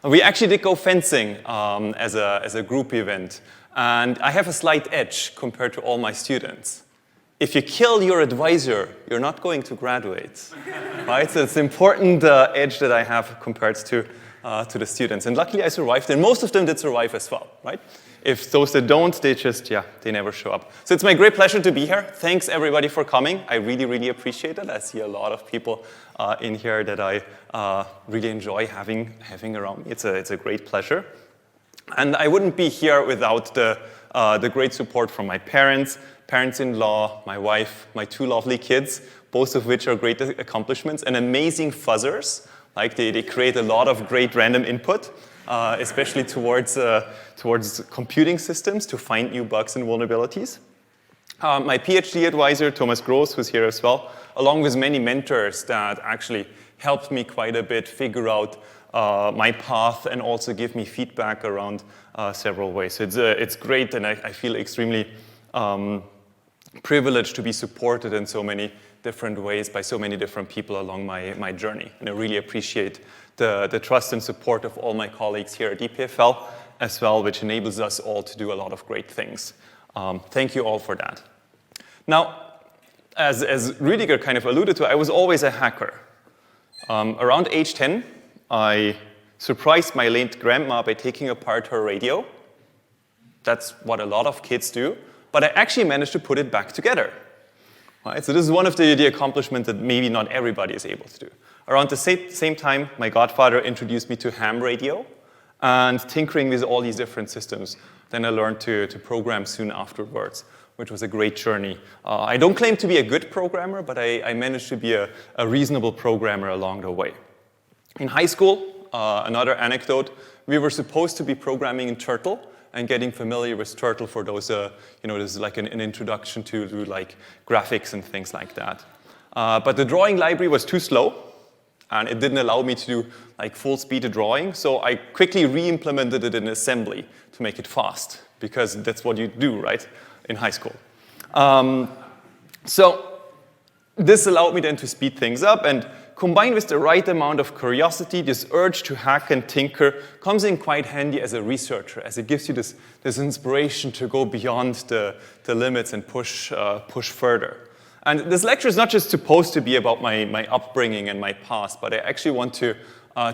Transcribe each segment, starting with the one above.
We actually did go fencing as a group event. And I have a slight edge compared to all my students. If you kill your advisor, you're not going to graduate, right? So it's an important edge that I have compared to the students. And luckily I survived, and most of them did survive as well, right? If those that don't, they never show up. So it's my great pleasure to be here. Thanks everybody for coming. I really, really appreciate it. I see a lot of people in here that I really enjoy having around me. It's a great pleasure. And I wouldn't be here without the great support from my parents, parents-in-law, my wife, my two lovely kids, both of which are great accomplishments, and amazing fuzzers. Like they create a lot of great random input, especially towards computing systems to find new bugs and vulnerabilities. My PhD advisor, Thomas Gross, who's here as well, along with many mentors that actually helped me quite a bit figure out my path and also give me feedback around several ways. So it's great, and I feel extremely privileged to be supported in so many different ways by so many different people along my journey. And I really appreciate the trust and support of all my colleagues here at EPFL as well, which enables us all to do a lot of great things. Thank you all for that. Now, as Rüdiger kind of alluded to, I was always a hacker. Around age 10, I surprised my late grandma by taking apart her radio. That's what a lot of kids do. But I actually managed to put it back together. Right? So this is one of the accomplishments that maybe not everybody is able to do. Around the same time, my godfather introduced me to ham radio and tinkering with all these different systems. Then I learned to program soon afterwards, which was a great journey. I don't claim to be a good programmer, but I managed to be a reasonable programmer along the way. In high school, another anecdote, we were supposed to be programming in Turtle and getting familiar with Turtle for those, this is like an introduction to like graphics and things like that. But the drawing library was too slow, and it didn't allow me to do like full speed drawing, so I quickly re-implemented it in assembly to make it fast, because that's what you do, right, in high school. So this allowed me then to speed things up, and combined with the right amount of curiosity, this urge to hack and tinker comes in quite handy as a researcher, as it gives you this inspiration to go beyond the limits and push further. And this lecture is not just supposed to be about my upbringing and my past, but I actually want to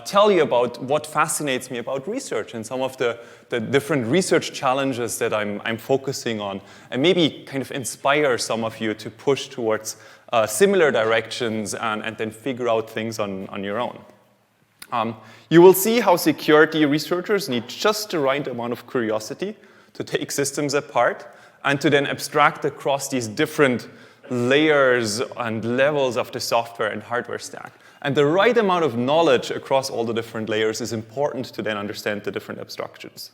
tell you about what fascinates me about research and some of the different research challenges that I'm focusing on, and maybe kind of inspire some of you to push towards similar directions and then figure out things on your own. You will see how security researchers need just the right amount of curiosity to take systems apart and to then abstract across these different layers and levels of the software and hardware stack. And the right amount of knowledge across all the different layers is important to then understand the different abstractions.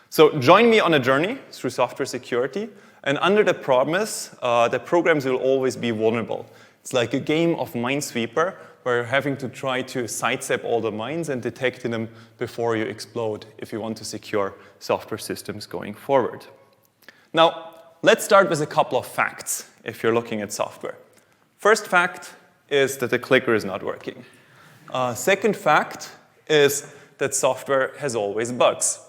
So join me on a journey through software security, and under the promise that programs will always be vulnerable. It's like a game of Minesweeper, where you're having to try to sidestep all the mines and detecting them before you explode if you want to secure software systems going forward. Now, let's start with a couple of facts if you're looking at software. First fact is that the clicker is not working. Second fact is that software has always bugs.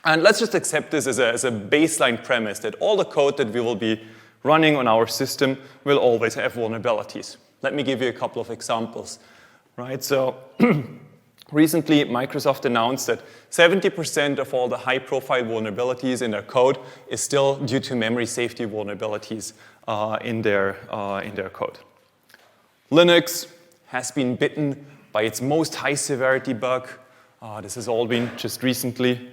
And let's just accept this as a baseline premise that all the code that we will be running on our system will always have vulnerabilities. Let me give you a couple of examples. Right? So recently, Microsoft announced that 70% of all the high-profile vulnerabilities in their code is still due to memory safety vulnerabilities in their code. Linux has been bitten by its most high-severity bug. This has all been just recently.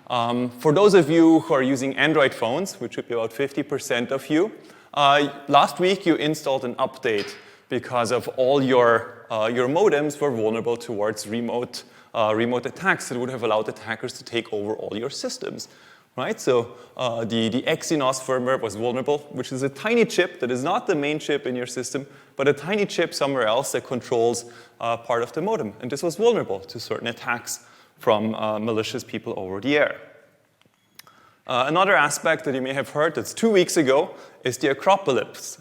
For those of you who are using Android phones, which would be about 50% of you, last week you installed an update because of all your modems were vulnerable towards remote attacks that would have allowed attackers to take over all your systems. Right? So the Exynos firmware was vulnerable, which is a tiny chip that is not the main chip in your system, but a tiny chip somewhere else that controls part of the modem. And this was vulnerable to certain attacks from malicious people over the air. Another aspect that you may have heard that's 2 weeks ago is the Acropolis.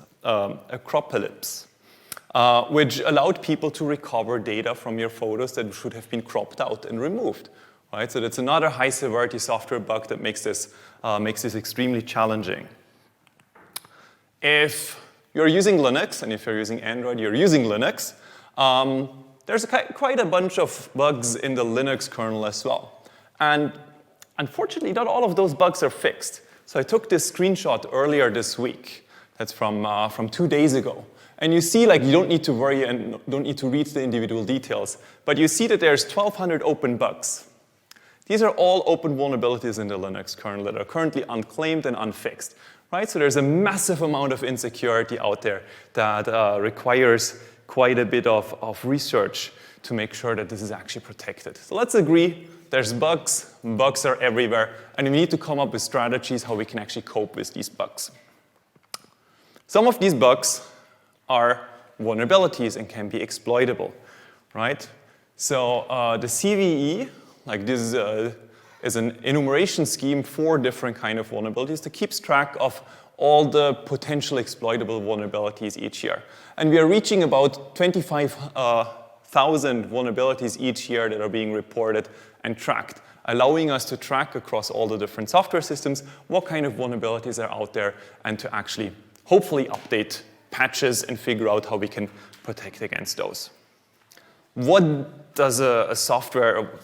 which allowed people to recover data from your photos that should have been cropped out and removed. Right? So that's another high-severity software bug that makes this extremely challenging. If you're using Linux, and if you're using Android, you're using Linux, there's quite a bunch of bugs in the Linux kernel as well. And unfortunately, not all of those bugs are fixed. So I took this screenshot earlier this week. That's from 2 days ago. And you see, like, you don't need to worry and don't need to read the individual details. But you see that there's 1,200 open bugs. These are all open vulnerabilities in the Linux kernel that are currently unclaimed and unfixed. Right? So there's a massive amount of insecurity out there that requires quite a bit of research to make sure that this is actually protected. So let's agree there's bugs are everywhere, and we need to come up with strategies how we can actually cope with these bugs. Some of these bugs are vulnerabilities and can be exploitable, right? So the CVE, like this is an enumeration scheme for different kind of vulnerabilities that keeps track of all the potential exploitable vulnerabilities each year. And we are reaching about 25,000 vulnerabilities each year that are being reported and tracked, allowing us to track across all the different software systems what kind of vulnerabilities are out there and to actually hopefully update patches and figure out how we can protect against those. What does a software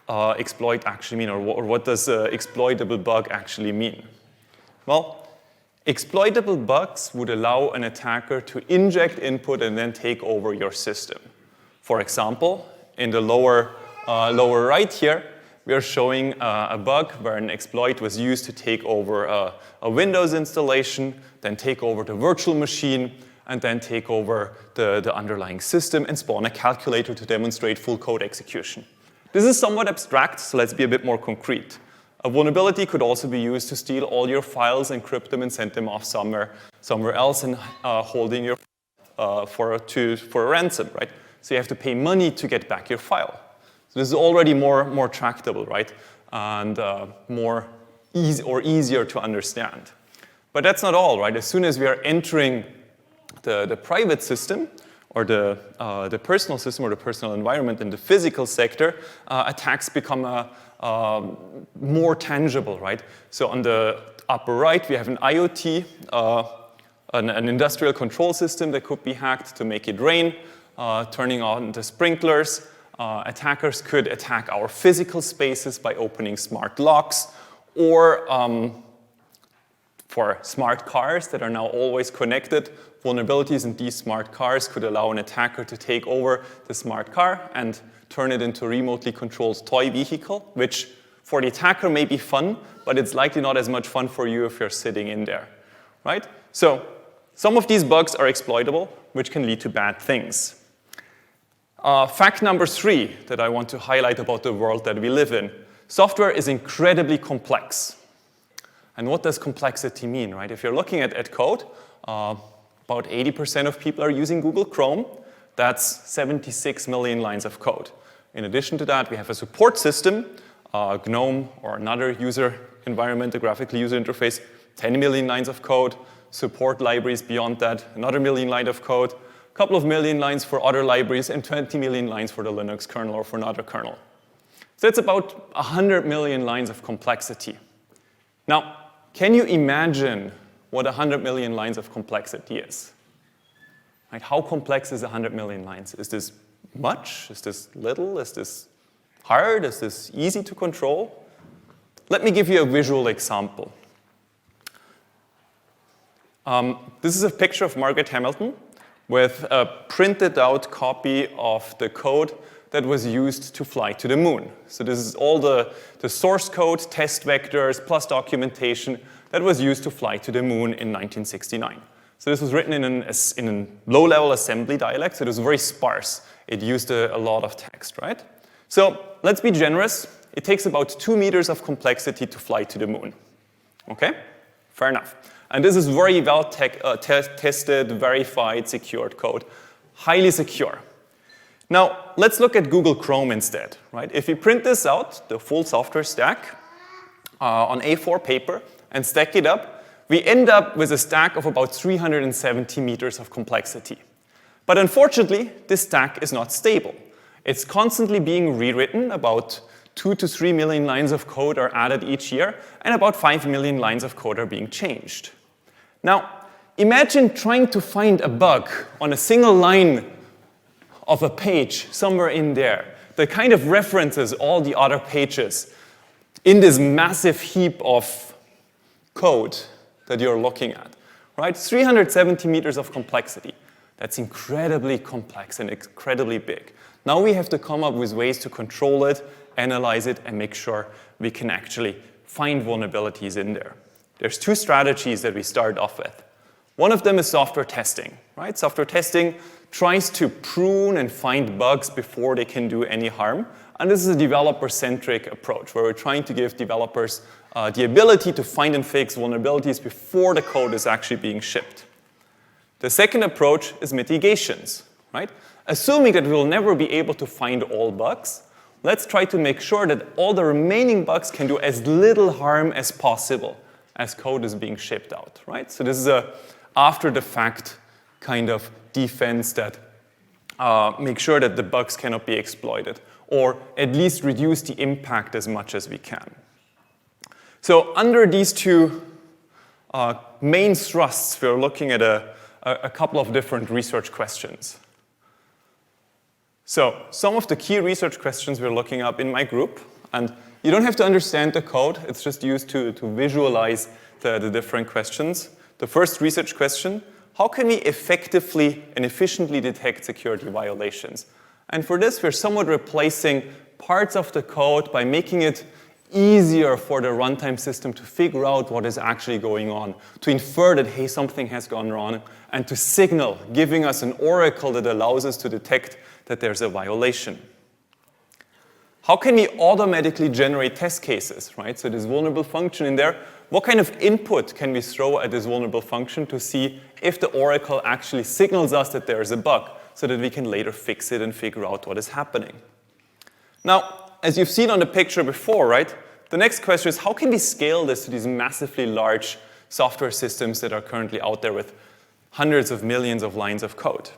exploit actually mean, or what does an exploitable bug actually mean? Well, exploitable bugs would allow an attacker to inject input and then take over your system. For example, in the lower right here, we are showing a bug where an exploit was used to take over a Windows installation, then take over the virtual machine, and then take over the underlying system and spawn a calculator to demonstrate full code execution. This is somewhat abstract, so let's be a bit more concrete. A vulnerability could also be used to steal all your files, encrypt them, and send them off somewhere else and holding your for a ransom, right? So you have to pay money to get back your file. So this is already more tractable, right? And easier to understand. But that's not all, right? As soon as we are entering the private system, or the personal system or the personal environment in the physical sector, attacks become more tangible, right? So on the upper right, we have an IoT, an industrial control system that could be hacked to make it rain, turning on the sprinklers. Attackers could attack our physical spaces by opening smart locks, or for smart cars that are now always connected, vulnerabilities in these smart cars could allow an attacker to take over the smart car and turn it into a remotely controlled toy vehicle, which for the attacker may be fun, but it's likely not as much fun for you if you're sitting in there, right? So some of these bugs are exploitable, which can lead to bad things. Fact number 3 that I want to highlight about the world that we live in. Software is incredibly complex. And what does complexity mean, right? If you're looking at code, about 80% of people are using Google Chrome. That's 76 million lines of code. In addition to that, we have a support system, GNOME or another user environment, a graphical user interface, 10 million lines of code. Support libraries beyond that, another million lines of code. A couple of million lines for other libraries, and 20 million lines for the Linux kernel or for another kernel. So it's about 100 million lines of complexity. Now, can you imagine what 100 million lines of complexity is? Right? How complex is 100 million lines? Is this much? Is this little? Is this hard? Is this easy to control? Let me give you a visual example. This is a picture of Margaret Hamilton with a printed out copy of the code that was used to fly to the moon. So this is all the source code, test vectors, plus documentation that was used to fly to the moon in 1969. So this was written in a low-level assembly dialect, so it was very sparse. It used a lot of text, right? So let's be generous. It takes about 2 meters of complexity to fly to the moon. Okay? Fair enough. And this is very well tested, verified, secured code. Highly secure. Now, let's look at Google Chrome instead, right? If we print this out, the full software stack, on A4 paper and stack it up, we end up with a stack of about 370 meters of complexity. But unfortunately, this stack is not stable. It's constantly being rewritten. About 2 to 3 million lines of code are added each year, and about 5 million lines of code are being changed. Now, imagine trying to find a bug on a single line of a page somewhere in there that kind of references all the other pages in this massive heap of code that you're looking at, right? 370 meters of complexity. That's incredibly complex and incredibly big. Now we have to come up with ways to control it, analyze it, and make sure we can actually find vulnerabilities in there. There's 2 strategies that we start off with. One of them is software testing, right? Software testing tries to prune and find bugs before they can do any harm. And this is a developer-centric approach, where we're trying to give developers the ability to find and fix vulnerabilities before the code is actually being shipped. The second approach is mitigations, right? Assuming that we'll never be able to find all bugs, let's try to make sure that all the remaining bugs can do as little harm as possible as code is being shipped out, right? So this is a after-the-fact kind of defense that makes sure that the bugs cannot be exploited, or at least reduce the impact as much as we can. So under these 2 main thrusts, we're looking at a couple of different research questions. So some of the key research questions we're looking up in my group, and you don't have to understand the code, it's just used to visualize the different questions. The first research question: how can we effectively and efficiently detect security violations? And for this, we're somewhat replacing parts of the code by making it easier for the runtime system to figure out what is actually going on, to infer that, hey, something has gone wrong, and to signal, giving us an oracle that allows us to detect that there's a violation. How can we automatically generate test cases, right? So this vulnerable function in there, what kind of input can we throw at this vulnerable function to see if the oracle actually signals us that there is a bug, so that we can later fix it and figure out what is happening? Now, as you've seen on the picture before, right, the next question is, how can we scale this to these massively large software systems that are currently out there with hundreds of millions of lines of code?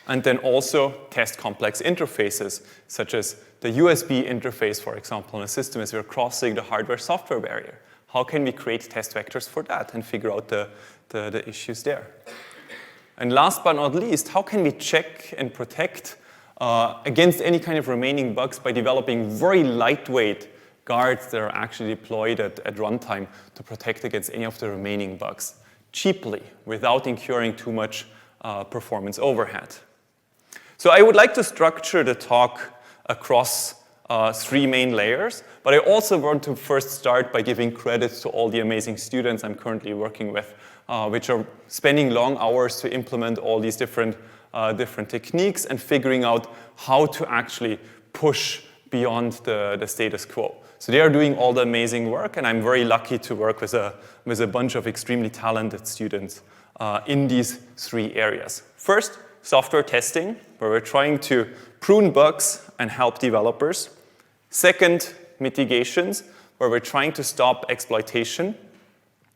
And then also test complex interfaces, such as the USB interface, for example, in a system as we're crossing the hardware-software barrier. How can we create test vectors for that and figure out the issues there? And last but not least, how can we check and protect against any kind of remaining bugs by developing very lightweight guards that are actually deployed at runtime to protect against any of the remaining bugs cheaply without incurring too much performance overhead? So I would like to structure the talk across 3 main layers, but I also want to first start by giving credit to all the amazing students I'm currently working with, which are spending long hours to implement all these different techniques and figuring out how to actually push beyond the status quo. So they are doing all the amazing work, and I'm very lucky to work with a bunch of extremely talented students in these 3 areas. First, software testing, where we're trying to prune bugs and help developers. Second, mitigations, where we're trying to stop exploitation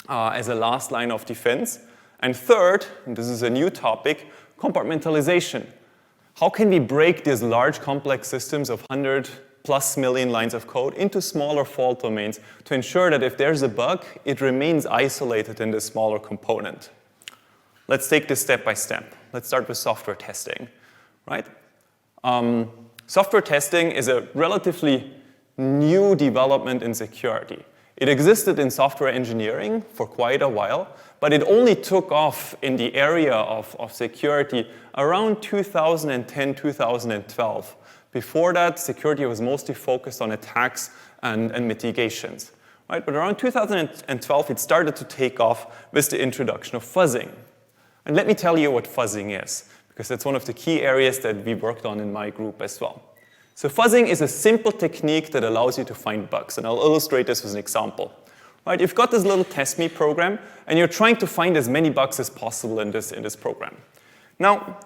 as a last line of defense. And third, and this is a new topic, compartmentalization. How can we break these large complex systems of 100+ million lines of code into smaller fault domains to ensure that if there's a bug, it remains isolated in the smaller component? Let's take this step by step. Let's start with software testing, right? Software testing is a relatively new development in security. It existed in software engineering for quite a while, but it only took off in the area of security around 2010, 2012. Before that, security was mostly focused on attacks and mitigations, right? But around 2012, it started to take off with the introduction of fuzzing. And let me tell you what fuzzing is, because that's one of the key areas that we worked on in my group as well. So fuzzing is a simple technique that allows you to find bugs, and I'll illustrate this with an example. Right, you've got this little test me program, and you're trying to find as many bugs as possible in this program. Now,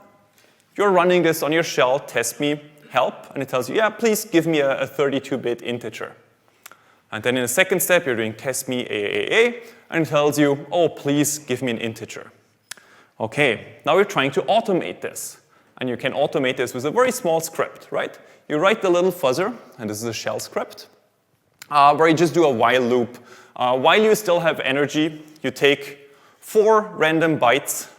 you're running this on your shell, test me, help, and it tells you, yeah, please give me a 32-bit integer. And then in the second step, you're doing test me AAA, and it tells you, oh, please give me an integer. Okay, now we're trying to automate this. And you can automate this with a very small script, right? You write the little fuzzer, and this is a shell script, where you just do a while loop. While you still have energy, you take 4 random bytes,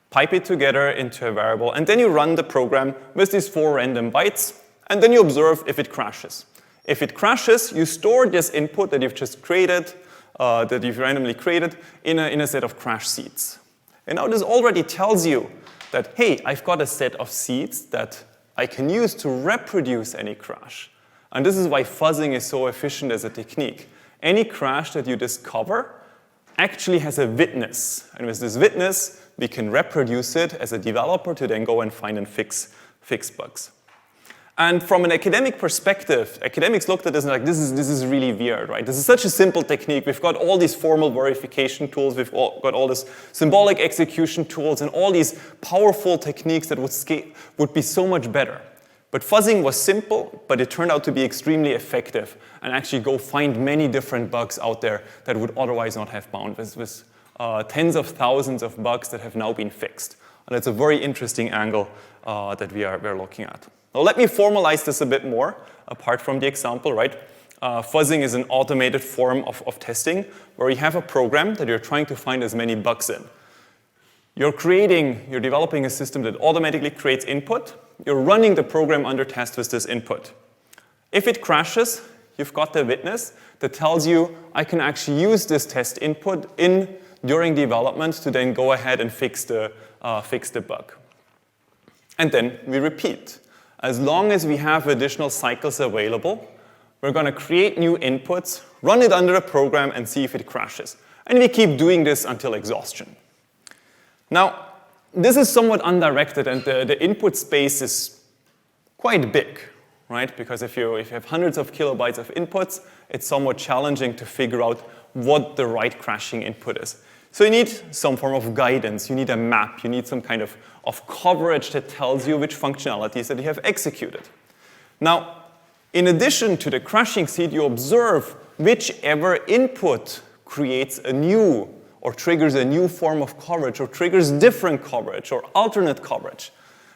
pipe it together into a variable, and then you run the program with these 4 random bytes, and then you observe if it crashes. If it crashes, you store this input that you've just created, that you've randomly created, in a set of crash seeds. And now this already tells you that, hey, I've got a set of seeds that I can use to reproduce any crash. And this is why fuzzing is so efficient as a technique. Any crash that you discover actually has a witness. And with this witness, we can reproduce it as a developer to then go and find and fix bugs. And from an academic perspective, academics looked at this and like, this is really weird, right? This is such a simple technique. We've got all these formal verification tools. We've got all this symbolic execution tools and all these powerful techniques that would be so much better. But fuzzing was simple, but it turned out to be extremely effective and actually go find many different bugs out there that would otherwise not have found, with tens of thousands of bugs that have now been fixed. And it's a very interesting angle that we're looking at. Now let me formalize this a bit more, apart from the example, right? Fuzzing is an automated form of testing where you have a program that you're trying to find as many bugs in. You're developing a system that automatically creates input. You're running the program under test with this input. If it crashes, you've got the witness that tells you, I can actually use this test input during development to then go ahead and fix the bug. And then we repeat. As long as we have additional cycles available, we're going to create new inputs, run it under a program, and see if it crashes. And we keep doing this until exhaustion. Now, this is somewhat undirected, and the input space is quite big, right? Because if you have hundreds of kilobytes of inputs, it's somewhat challenging to figure out what the right crashing input is. So you need some form of guidance. You need a map. You need some kind of coverage that tells you which functionalities that you have executed. Now, in addition to the crashing seed, you observe whichever input creates a new or triggers a new form of coverage or triggers different coverage or alternate coverage.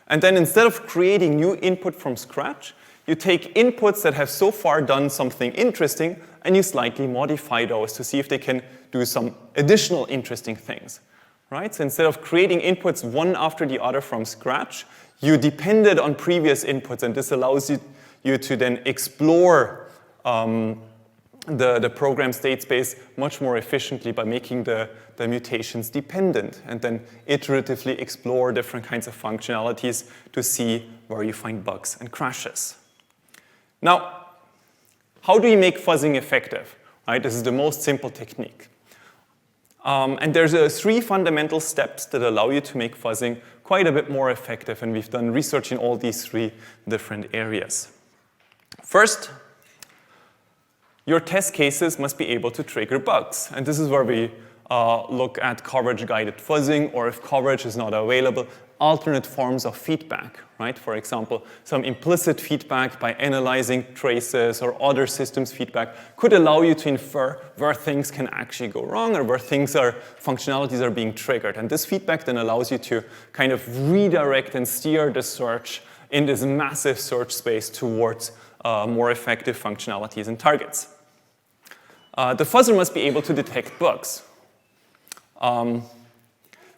And then instead of creating new input from scratch, you take inputs that have so far done something interesting and you slightly modify those to see if they can do some additional interesting things, right? So instead of creating inputs one after the other from scratch, you depended on previous inputs, and this allows you to then explore the program state space much more efficiently by making the mutations dependent, and then iteratively explore different kinds of functionalities to see where you find bugs and crashes. Now, how do you make fuzzing effective? Right? This is the most simple technique. And there's 3 fundamental steps that allow you to make fuzzing quite a bit more effective, and we've done research in all these 3 different areas. First, your test cases must be able to trigger bugs, and this is where we look at coverage-guided fuzzing, or if coverage is not available, alternate forms of feedback, right? For example, some implicit feedback by analyzing traces or other systems feedback could allow you to infer where things can actually go wrong or where functionalities are being triggered. And this feedback then allows you to kind of redirect and steer the search in this massive search space towards more effective functionalities and targets. The fuzzer must be able to detect bugs.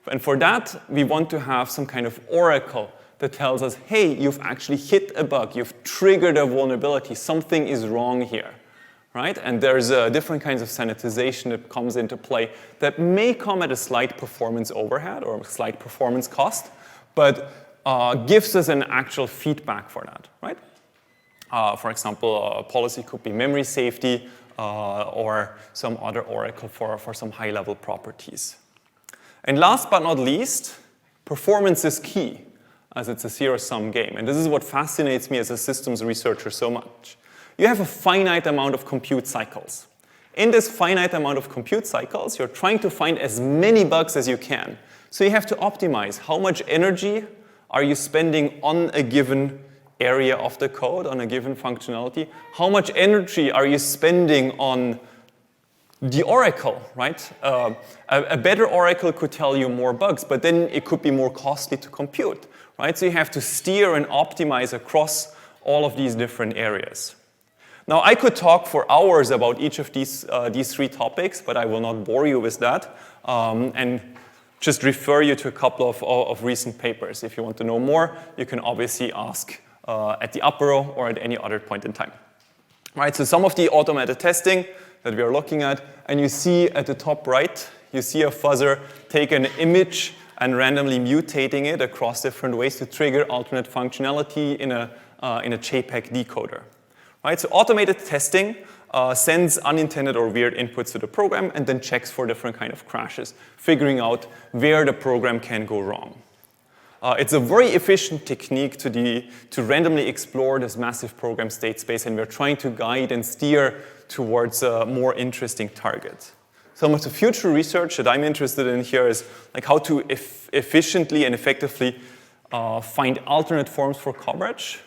And for that, we want to have some kind of oracle that tells us, hey, you've actually hit a bug, you've triggered a vulnerability, something is wrong here, right? And there's different kinds of sanitization that comes into play that may come at a slight performance overhead or a slight performance cost, but gives us an actual feedback for that, right? For example, a policy could be memory safety or some other oracle for some high-level properties. And last but not least, performance is key, as it's a zero-sum game. And this is what fascinates me as a systems researcher so much. You have a finite amount of compute cycles. In this finite amount of compute cycles, you're trying to find as many bugs as you can. So you have to optimize how much energy are you spending on a given area of the code, on a given functionality? How much energy are you spending on The oracle, right? A better oracle could tell you more bugs, but then it could be more costly to compute, right? So you have to steer and optimize across all of these different areas. Now, I could talk for hours about each of these three topics, but I will not bore you with that, and just refer you to a couple of recent papers. If you want to know more, you can obviously ask at the upper row or at any other point in time. Right, so some of the automated testing that we are looking at, and you see at the top right, you see a fuzzer take an image and randomly mutating it across different ways to trigger alternate functionality in a JPEG decoder. Right, so automated testing sends unintended or weird inputs to the program and then checks for different kind of crashes, figuring out where the program can go wrong. It's a very efficient technique to randomly explore this massive program state space, and we're trying to guide and steer towards a more interesting target. Some of the future research that I'm interested in here is like how to efficiently and effectively find alternate forms for coverage.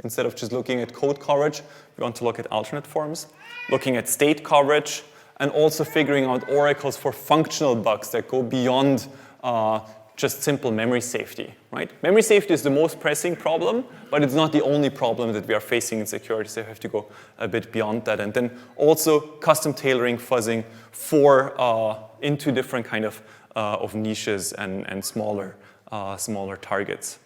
Instead of just looking at code coverage, we want to look at alternate forms, looking at state coverage, and also figuring out oracles for functional bugs that go beyond just simple memory safety, right? Memory safety is the most pressing problem, but it's not the only problem that we are facing in security, so you have to go a bit beyond that. And then also custom tailoring fuzzing for into different kind of niches and smaller targets.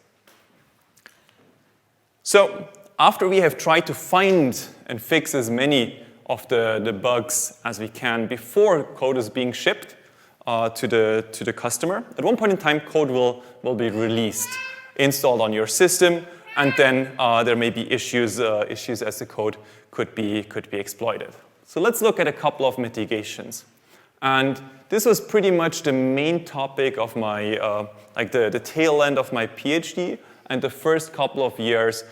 So after we have tried to find and fix as many of the bugs as we can before code is being shipped, to the customer. At one point in time, code will be released, installed on your system, and then there may be issues as the code could be exploited. So let's look at a couple of mitigations. And this was pretty much the main topic of my, like the tail end of my PhD and the first couple of years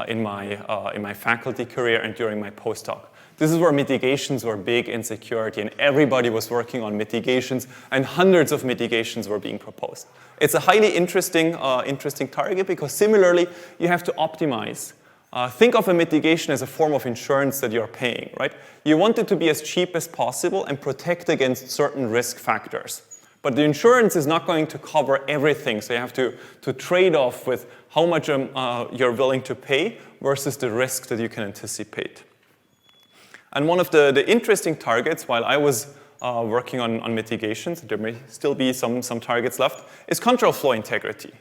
in my faculty career and during my postdoc. This is where mitigations were big in security, and everybody was working on mitigations, and hundreds of mitigations were being proposed. It's a highly interesting target because similarly, you have to optimize. Think of a mitigation as a form of insurance that you're paying, right? You want it to be as cheap as possible and protect against certain risk factors. But the insurance is not going to cover everything, so you have to trade off with how much you're willing to pay versus the risk that you can anticipate. And one of the interesting targets, while I was working on mitigations, there may still be some targets left, is control flow integrity.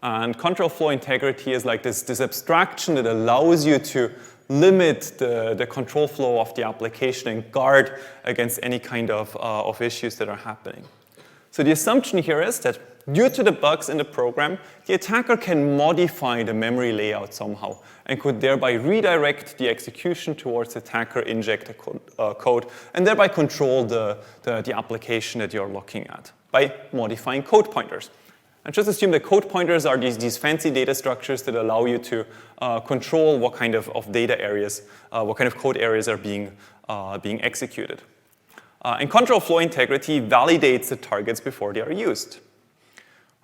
And control flow integrity is like this abstraction that allows you to limit the control flow of the application and guard against any kind of issues that are happening. So the assumption here is that due to the bugs in the program, the attacker can modify the memory layout somehow and could thereby redirect the execution towards attacker injected code and thereby control the application that you're looking at by modifying code pointers. And just assume that code pointers are these fancy data structures that allow you to control what kind of data areas, what kind of code areas are being executed. And control flow integrity validates the targets before they are used.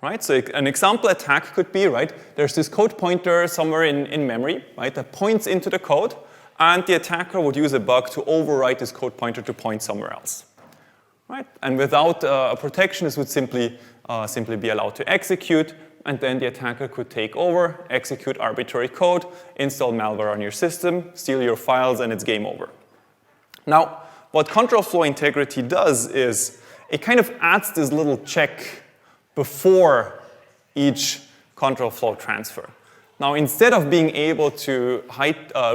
Right? So an example attack could be, right, there's this code pointer somewhere in memory, right, that points into the code, and the attacker would use a bug to overwrite this code pointer to point somewhere else. Right? And without a protection, this would simply be allowed to execute, and then the attacker could take over, execute arbitrary code, install malware on your system, steal your files, and it's game over. Now, what control flow integrity does is it kind of adds this little check before each control flow transfer. Now, instead of being able to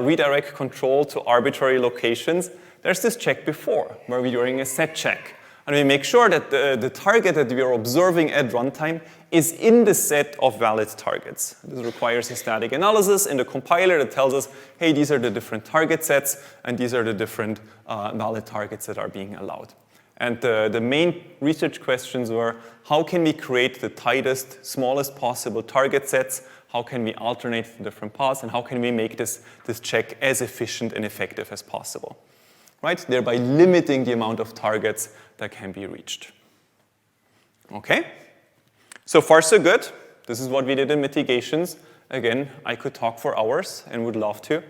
redirect control to arbitrary locations, there's this check before, where we're doing a set check. And we make sure that the target that we are observing at runtime is in the set of valid targets. This requires a static analysis in the compiler that tells us, hey, these are the different target sets, and these are the different valid targets that are being allowed. And the main research questions were, how can we create the tightest, smallest possible target sets? How can we alternate the different paths? And how can we make this check as efficient and effective as possible? Right? Thereby limiting the amount of targets that can be reached. Okay? So far, so good. This is what we did in mitigations. Again, I could talk for hours and would love to.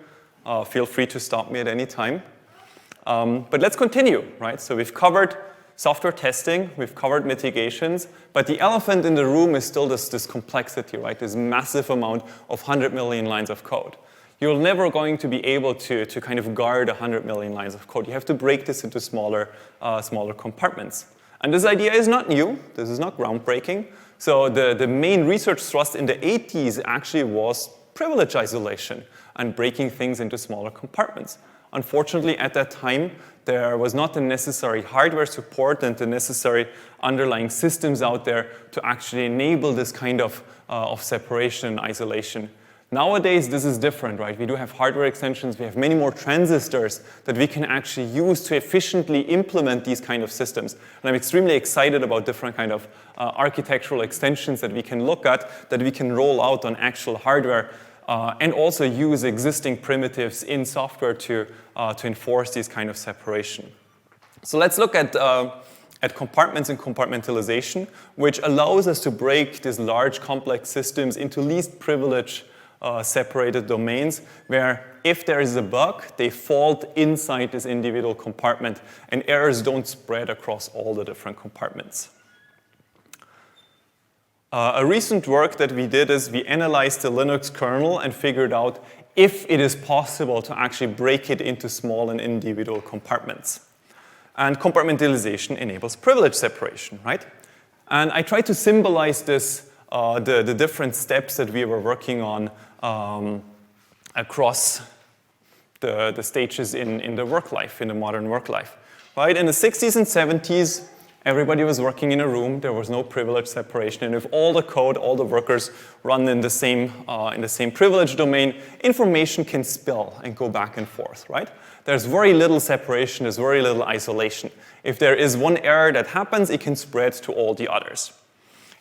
Feel free to stop me at any time. But let's continue, right? So we've covered software testing, we've covered mitigations, but the elephant in the room is still this complexity, right? This massive amount of 100 million lines of code. You're never going to be able to kind of guard 100 million lines of code. You have to break this into smaller compartments. And this idea is not new. This is not groundbreaking. So the main research thrust in the 80s actually was privilege isolation and breaking things into smaller compartments. Unfortunately, at that time, there was not the necessary hardware support and the necessary underlying systems out there to actually enable this kind of separation and isolation. Nowadays, this is different, right? We do have hardware extensions. We have many more transistors that we can actually use to efficiently implement these kind of systems. And I'm extremely excited about different kind of architectural extensions that we can look at, that we can roll out on actual hardware, and also use existing primitives in software to enforce these kind of separation. So let's look at compartments and compartmentalization, which allows us to break these large complex systems into least privilege separated domains, where if there is a bug, they fall inside this individual compartment, and errors don't spread across all the different compartments. A recent work that we did is we analyzed the Linux kernel and figured out if it is possible to actually break it into small and individual compartments. And compartmentalization enables privilege separation, right? And I tried to symbolize this, the different steps that we were working on across the stages in the work life, in the modern work life, right? In the 60s and 70s, everybody was working in a room. There was no privilege separation. And if all the code, all the workers run in the same privilege domain, information can spill and go back and forth, right? There's very little separation. There's very little isolation. If there is one error that happens, it can spread to all the others.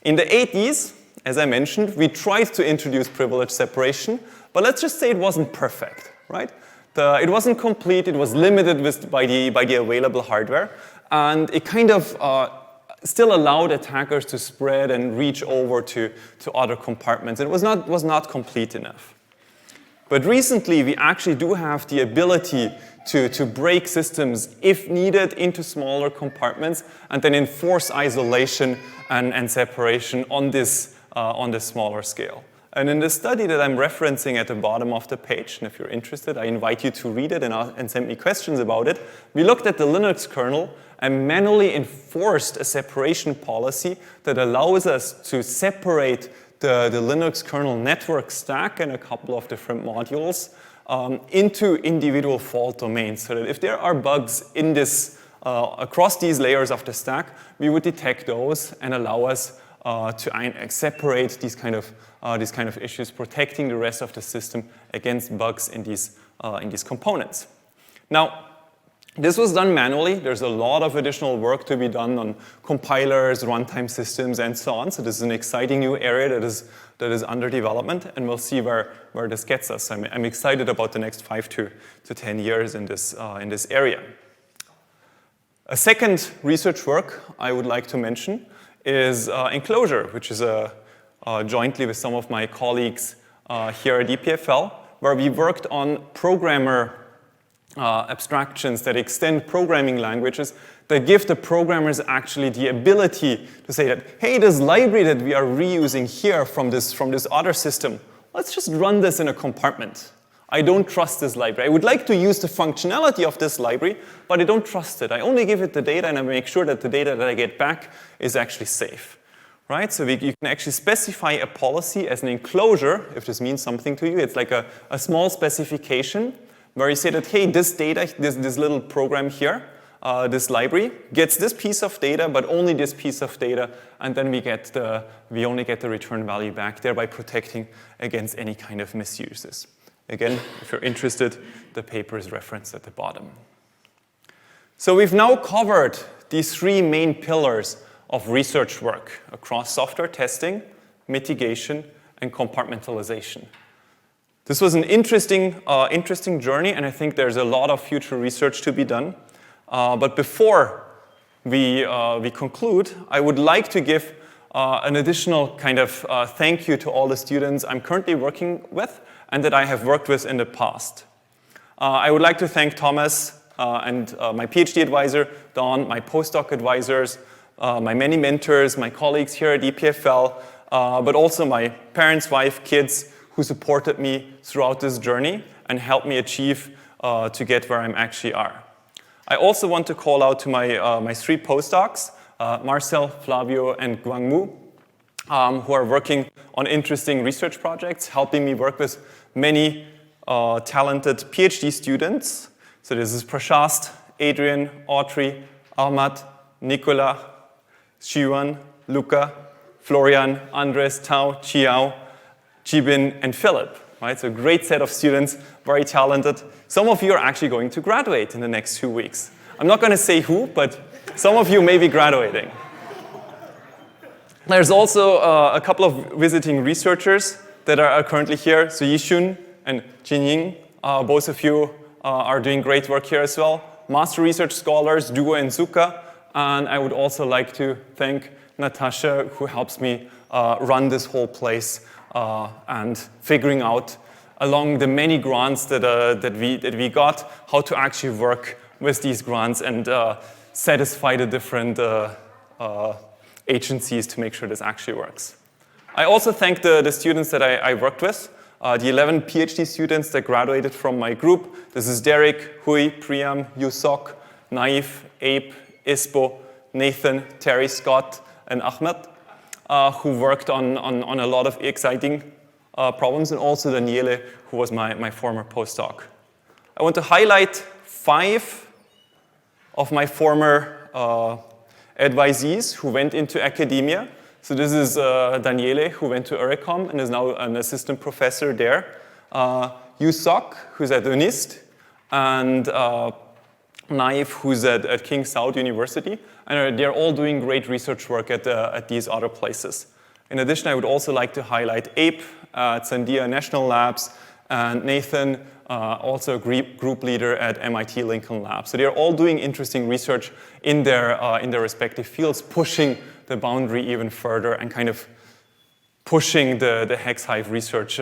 In the 80s, as I mentioned, we tried to introduce privilege separation, but let's just say it wasn't perfect, right? It wasn't complete. It was limited by the available hardware. And it kind of still allowed attackers to spread and reach over to other compartments. It was not complete enough. But recently, we actually do have the ability to break systems, if needed, into smaller compartments and then enforce isolation and separation on this smaller scale. And in the study that I'm referencing at the bottom of the page, and if you're interested, I invite you to read it and send me questions about it, we looked at the Linux kernel and manually enforced a separation policy that allows us to separate the Linux kernel network stack and a couple of different modules into individual fault domains, so that if there are bugs in this across these layers of the stack, we would detect those and allow us to separate these kind of issues, protecting the rest of the system against bugs in these components. Now, this was done manually. There's a lot of additional work to be done on compilers, runtime systems, and so on. So this is an exciting new area that is under development, and we'll see where this gets us. I'm excited about the next 5 to 10 years in this area. A second research work I would like to mention is Enclosure, which is jointly with some of my colleagues here at EPFL, where we worked on programmer abstractions that extend programming languages that give the programmers actually the ability to say that, hey, this library that we are reusing here from this other system, let's just run this in a compartment. I don't trust this library. I would like to use the functionality of this library, but I don't trust it. I only give it the data, and I make sure that the data that I get back is actually safe. Right? So you can actually specify a policy as an enclosure, if this means something to you. It's like a small specification where you say that, hey, this data, this little program here, this library, gets this piece of data, but only this piece of data, and then we only get the return value back, thereby protecting against any kind of misuses. Again, if you're interested, the paper is referenced at the bottom. So we've now covered these 3 main pillars of research work across software testing, mitigation, and compartmentalization. This was an interesting journey, and I think there's a lot of future research to be done. But before we conclude, I would like to give an additional kind of thank you to all the students I'm currently working with and that I have worked with in the past. I would like to thank Thomas, and my PhD advisor, Don, my postdoc advisors, my many mentors, my colleagues here at EPFL, but also my parents, wife, kids who supported me throughout this journey and helped me achieve to get where I'm actually are. I also want to call out to my 3 postdocs, Marcel, Flavio, and Guangmu, who are working on interesting research projects, helping me work with many talented PhD students. So this is Prashast, Adrian, Audrey, Ahmad, Nicola, Xiwan, Luca, Florian, Andres, Tao, Chiao, Jibin, and Philip. Right? So a great set of students, very talented. Some of you are actually going to graduate in the next 2 weeks. I'm not going to say who, but some of you may be graduating. There's also a couple of visiting researchers that are currently here. So Yishun and Jinying, both of you are doing great work here as well. Master research scholars, Duo and Zuka. And I would also like to thank Natasha, who helps me run this whole place and figuring out along the many grants that we got, how to actually work with these grants and satisfy the different agencies to make sure this actually works. I also thank the students that I worked with, the 11 PhD students that graduated from my group. This is Derek, Hui, Priyam, Yusok, Naif, Abe, Ispo, Nathan, Terry, Scott, and Ahmed, who worked on a lot of exciting problems, and also Daniele, who was my former postdoc. I want to highlight 5 of my former advisees who went into academia. So this is Daniele, who went to EURECOM and is now an assistant professor there. Yusok, who's at UNIST, and Naif, who's at King Saud University. And they're all doing great research work at these other places. In addition, I would also like to highlight Abe at Sandia National Labs, and Nathan, also a group leader at MIT Lincoln Lab. So they're all doing interesting research in their respective fields, pushing the boundary even further and kind of pushing the Hex Hive research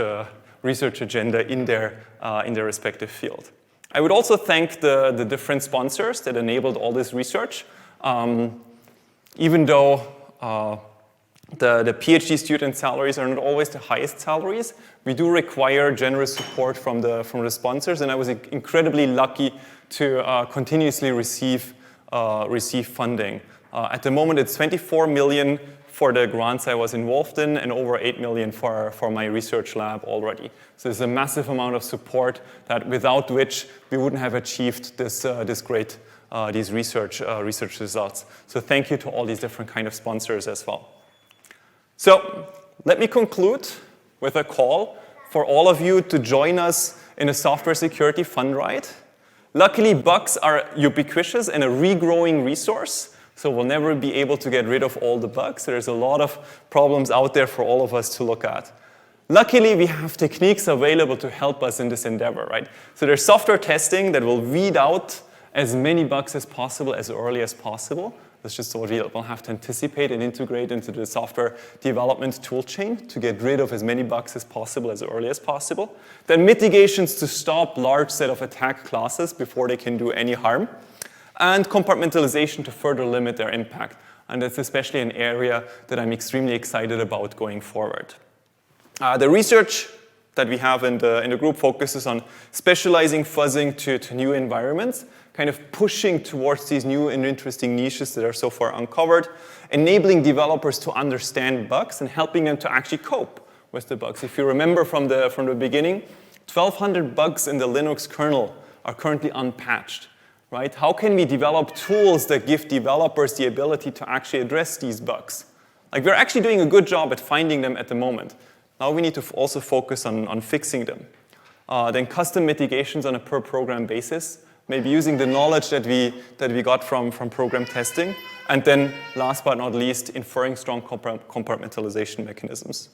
agenda in their respective field. I would also thank the different sponsors that enabled all this research. Even though the PhD student salaries are not always the highest salaries, we do require generous support from the sponsors, and I was incredibly lucky to continuously receive funding. At the moment, it's 24 million for the grants I was involved in, and over 8 million for my research lab already. So there's a massive amount of support that without which we wouldn't have achieved this great these research results. So thank you to all these different kind of sponsors as well. So let me conclude with a call for all of you to join us in a software security fun ride. Luckily, bugs are ubiquitous and a regrowing resource, so we'll never be able to get rid of all the bugs. There's a lot of problems out there for all of us to look at. Luckily, we have techniques available to help us in this endeavor, right? So there's software testing that will weed out as many bugs as possible as early as possible. That's just what we'll have to anticipate and integrate into the software development toolchain to get rid of as many bugs as possible as early as possible. Then mitigations to stop large set of attack classes before they can do any harm. And compartmentalization to further limit their impact. And that's especially an area that I'm extremely excited about going forward. The research that we have in the group focuses on specializing fuzzing to new environments, kind of pushing towards these new and interesting niches that are so far uncovered, enabling developers to understand bugs and helping them to actually cope with the bugs. If you remember from the beginning, 1,200 bugs in the Linux kernel are currently unpatched, right? How can we develop tools that give developers the ability to actually address these bugs? Like, we're actually doing a good job at finding them at the moment. Now we need to also focus on fixing them. Then custom mitigations on a per program basis, maybe using the knowledge that we got from program testing. And then last but not least, inferring strong compartmentalization mechanisms.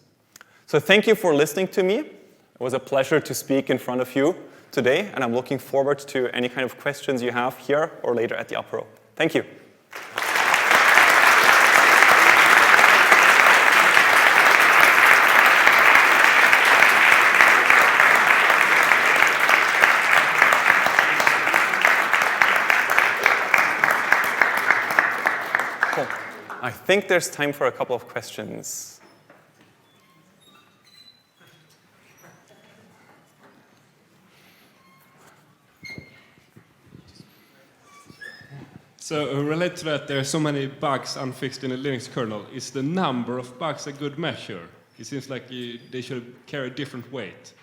So thank you for listening to me. It was a pleasure to speak in front of you today, and I'm looking forward to any kind of questions you have here or later at the apéro. Thank you. I think there's time for a couple of questions. So related to that, there are so many bugs unfixed in a Linux kernel. Is the number of bugs a good measure? It seems like they should carry different weight.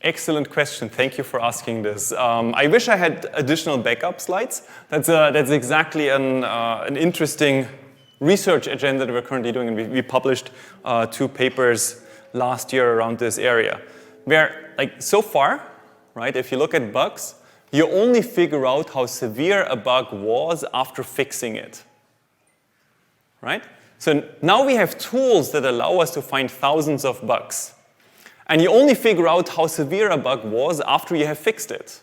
Excellent question. Thank you for asking this. I wish I had additional backup slides. That's exactly an interesting research agenda that we're currently doing. And we published 2 papers last year around this area. Where, like, so far, right, if you look at bugs, you only figure out how severe a bug was after fixing it, right? So now we have tools that allow us to find thousands of bugs. And you only figure out how severe a bug was after you have fixed it,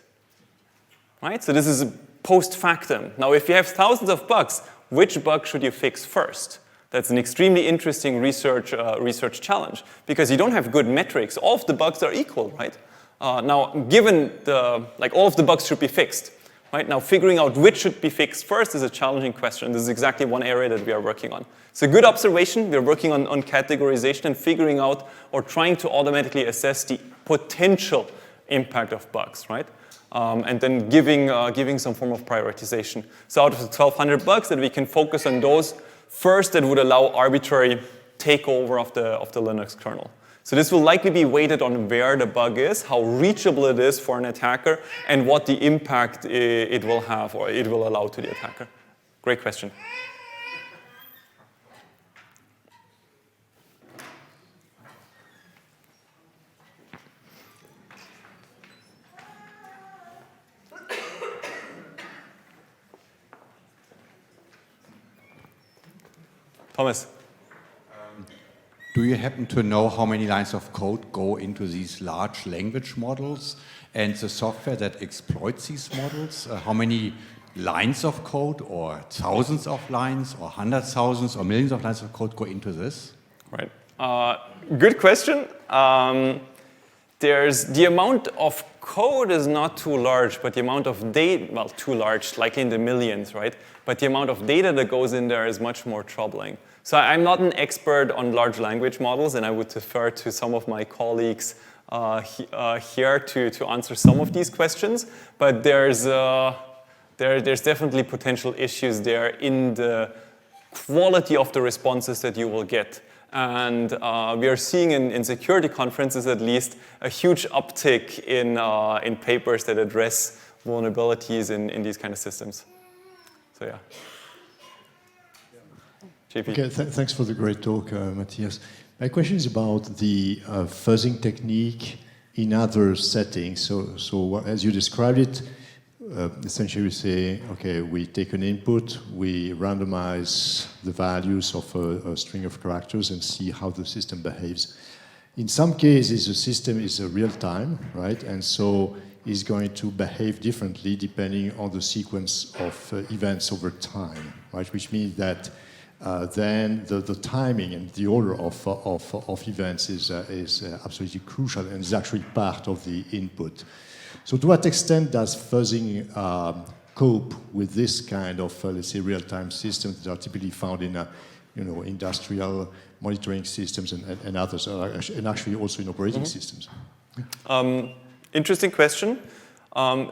right? So this is post factum. Now, if you have thousands of bugs, which bug should you fix first? That's an extremely interesting research challenge because you don't have good metrics. All of the bugs are equal, right? Now, given all of the bugs should be fixed, right? Now, figuring out which should be fixed first is a challenging question. This is exactly one area that we are working on. It's a good observation. We're working on categorization and figuring out or trying to automatically assess the potential impact of bugs, right? And then giving some form of prioritization. So out of the 1,200 bugs, that we can focus on those first that would allow arbitrary takeover of the Linux kernel. So this will likely be weighted on where the bug is, how reachable it is for an attacker, and what the impact it will have or it will allow to the attacker. Great question. Thomas. Do you happen to know how many lines of code go into these large language models and the software that exploits these models? How many lines of code or thousands of lines or hundreds, thousands or millions of lines of code go into this? Right. Good question. There's the amount of code is not too large, but the amount of data, well, too large, like in the millions, right? But the amount of data that goes in there is much more troubling. So I'm not an expert on large language models, and I would defer to some of my colleagues here to answer some of these questions. But there's definitely potential issues there in the quality of the responses that you will get. And we are seeing in security conferences, at least, a huge uptick in papers that address vulnerabilities in these kind of systems. So yeah. JP. Okay, thanks for the great talk, Mathias. My question is about the fuzzing technique in other settings. So as you described it, essentially we say, okay, we take an input, we randomize the values of a string of characters and see how the system behaves. In some cases, the system is real time, right? And so is going to behave differently depending on the sequence of events over time, right? Which means that then the timing and the order of events is absolutely crucial and is actually part of the input. So to what extent does fuzzing cope with this kind of, let's say, real-time systems that are typically found in industrial monitoring systems and others, and actually also in operating systems? Interesting question.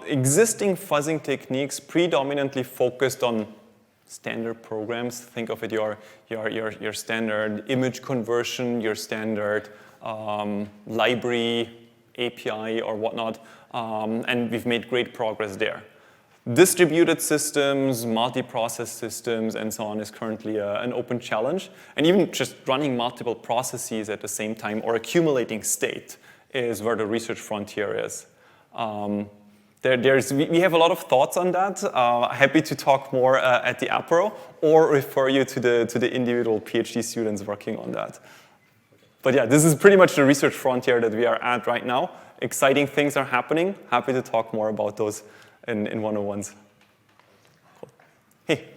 Existing fuzzing techniques predominantly focused on standard programs. Think of it your standard image conversion, your standard library, API or whatnot, and we've made great progress there. Distributed systems, multi-process systems, and so on is currently an open challenge. And even just running multiple processes at the same time or accumulating state is where the research frontier is. We have a lot of thoughts on that. Happy to talk more at the apero or refer you to the individual PhD students working on that. But yeah, this is pretty much the research frontier that we are at right now. Exciting things are happening. Happy to talk more about those in one-on-ones. Cool. Hey.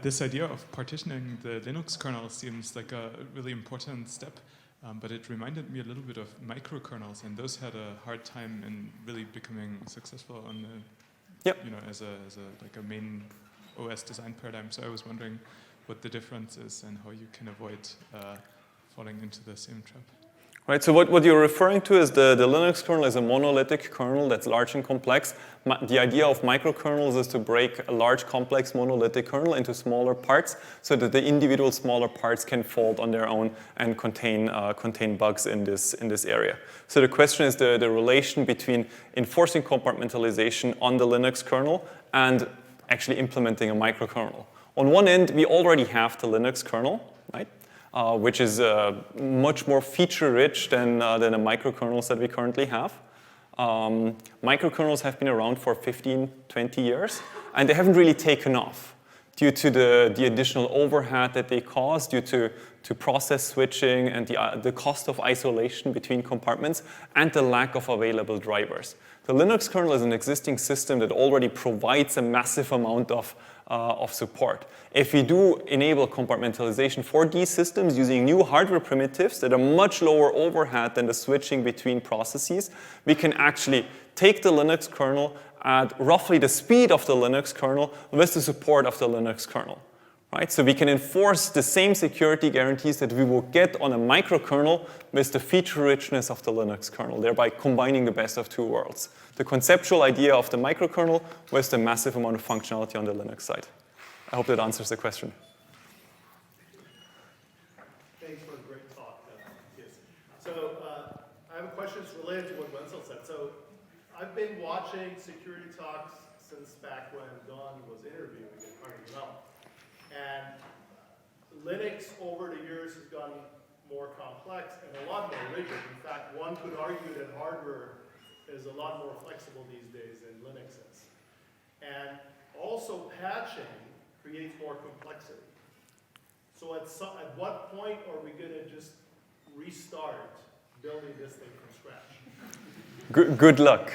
This idea of partitioning the Linux kernel seems like a really important step, but it reminded me a little bit of microkernels, and those had a hard time in really becoming successful on the Yep. you know, as a like a main OS design paradigm. So I was wondering what the difference is and how you can avoid falling into the same trap. Right, so what you're referring to is the Linux kernel is a monolithic kernel that's large and complex. The idea of microkernels is to break a large, complex, monolithic kernel into smaller parts so that the individual smaller parts can fold on their own and contain bugs in this area. So the question is the relation between enforcing compartmentalization on the Linux kernel and actually implementing a microkernel. On one end, we already have the Linux kernel, right? Which is much more feature-rich than the microkernels that we currently have. Microkernels have been around for 15, 20 years, and they haven't really taken off due to the additional overhead that they cause, due to process switching and the cost of isolation between compartments, and the lack of available drivers. The Linux kernel is an existing system that already provides a massive amount of support. If we do enable compartmentalization for these systems using new hardware primitives that are much lower overhead than the switching between processes, we can actually take the Linux kernel at roughly the speed of the Linux kernel with the support of the Linux kernel. Right? So we can enforce the same security guarantees that we will get on a microkernel with the feature richness of the Linux kernel, thereby combining the best of two worlds. The conceptual idea of the microkernel with the massive amount of functionality on the Linux side. I hope that answers the question. Thanks for a great talk. Yes. So I have a question that's related to what Wenzel said. So I've been watching security talks since back when Don was interviewing at Carnegie Mellon. And Linux over the years has gotten more complex and a lot more rigid. In fact, one could argue that hardware is a lot more flexible these days than Linux is. And also patching creates more complexity. So at what point are we going to just restart building this thing from scratch? Good luck.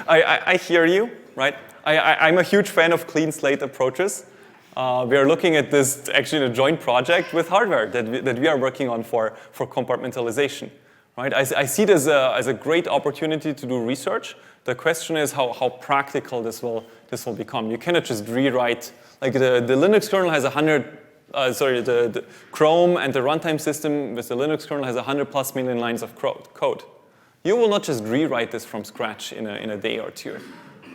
I hear you, right? I'm a huge fan of clean slate approaches. We are looking at this actually in a joint project with hardware that we are working on for compartmentalization. Right? I see it as a great opportunity to do research. The question is how practical this will become. You cannot just rewrite, like the Linux kernel has the Chrome and the runtime system with the Linux kernel has 100+ million lines of code. You will not just rewrite this from scratch in a day or two.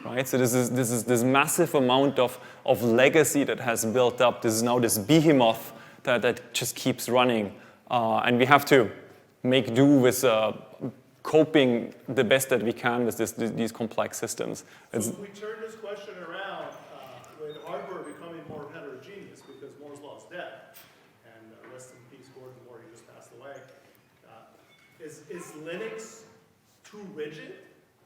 Right? So this is this massive amount of legacy that has built up. This is now this behemoth that just keeps running. And we have to make do with coping the best that we can with these complex systems. So if we turn this question around, with hardware becoming more heterogeneous because Moore's law is dead, and rest in peace, Gordon Moore, he just passed away, is Linux too rigid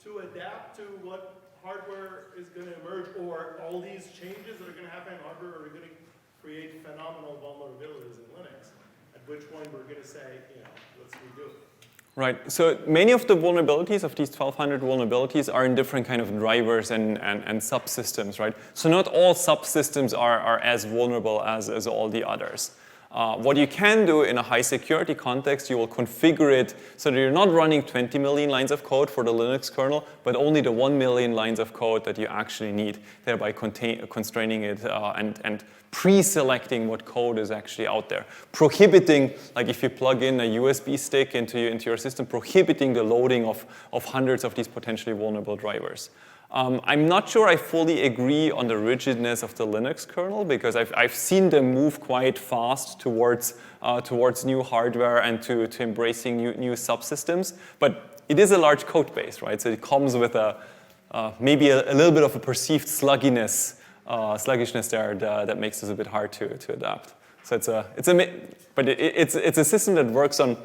to adapt to what hardware is going to emerge, or all these changes that are going to happen in hardware are going to create phenomenal vulnerabilities in Linux, at which point we're going to say, let's redo it. Right, so many of the vulnerabilities of these 1,200 vulnerabilities are in different kind of drivers and subsystems, right? So not all subsystems are as vulnerable as all the others. What you can do in a high security context, you will configure it so that you're not running 20 million lines of code for the Linux kernel, but only the 1 million lines of code that you actually need, thereby constraining it and pre-selecting what code is actually out there. Prohibiting, like if you plug in a USB stick into your system, prohibiting the loading of hundreds of these potentially vulnerable drivers. I'm not sure I fully agree on the rigidness of the Linux kernel because I've seen them move quite fast towards new hardware and to embracing new subsystems. But it is a large code base, right? So it comes with maybe a little bit of a perceived sluggishness there that makes this a bit hard to adapt. So it's a system that works on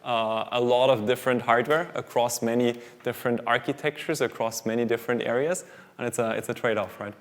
a lot of different hardware across many different architectures, across many different areas, and it's a trade-off, right?